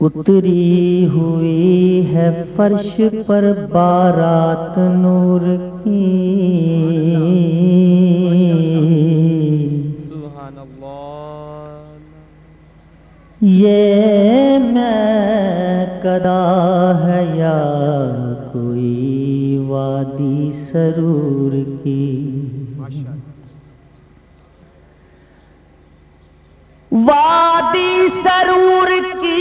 اتری ہوئی ہے فرش پر بارات نور کی، سبحان اللہ. یہ میں قدا ہے یا کوئی وادی سرور کی، وادی سرور کی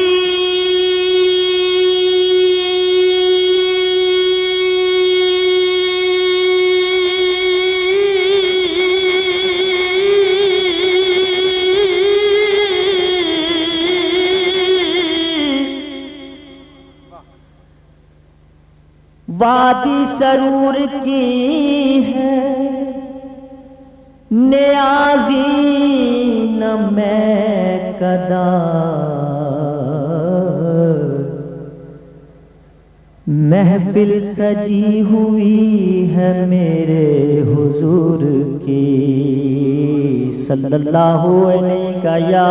وادی سرور کی ہے نیازی نہ میں قدا، محفل سجی ہوئی ہے میرے حضور کی، صلی اللہ علیہ یا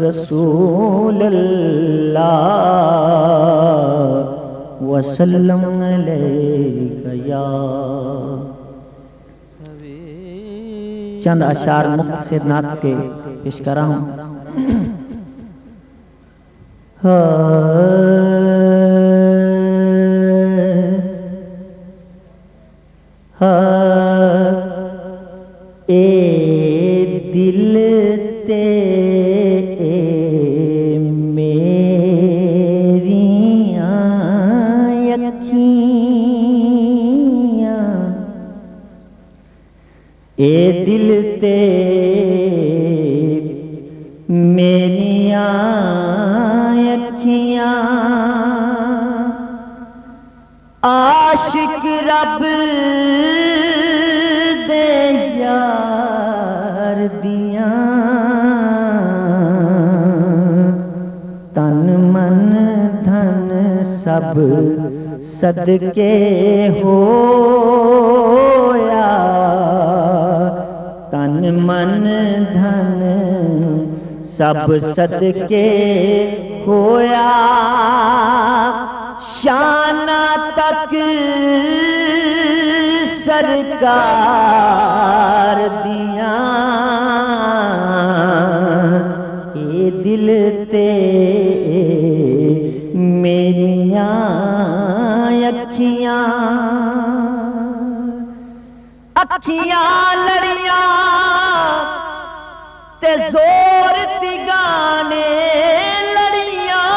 رسول اللہ وسلم علیہ یا. چند اشعار مختصر نعت کے پیش کر رہا ہوں. اے دل تے اے دل تے میریاں اکھیاں، عاشق رب دے یار دیاں، تن من دھن سب صدقے ہویا، تن من دھن سب صدقے ہویا، شانہ تک سرکار دیاں، اے دل تے میریاں اکھیاں، اکھیاں لڑیاں تے زور تگانے لڑیاں،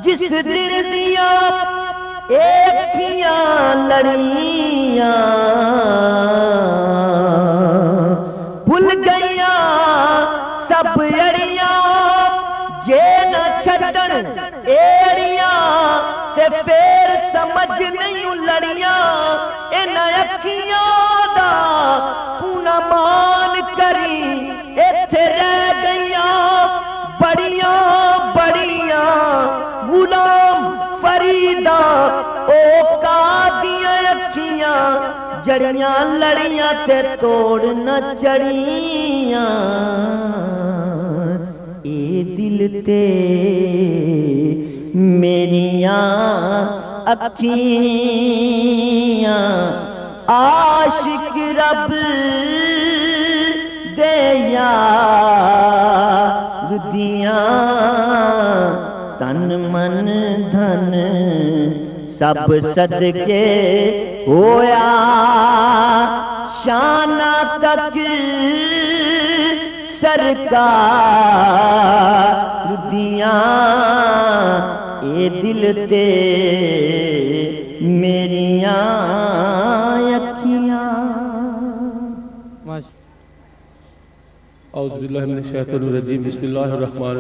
جس دل دیاں اکھیاں لڑیاں، بھول گئیاں سب اڑیاں، جے نہ چھڈن ایڑیاں تے پھر سمجھ نہیں لڑیاں، انہاں اکھیاں دا تو نہ مان کری، ایتھے رہ گئیاں بڑیاں بڑیاں، غلام فریدا او قادیاں اکھیاں، جڑیاں لڑیاں تے توڑ نہ چڑیاں، اے دل تے میریاں اکھیاں، عاشق رب دے یار دیاں، تن من دھن سب صدقے ہویا، شانہ تک سرکار دیاں، اے دل تے میریاں اکھیاں. اعوذ باللہ من الشیطان الرجیم، بسم اللہ الرحمن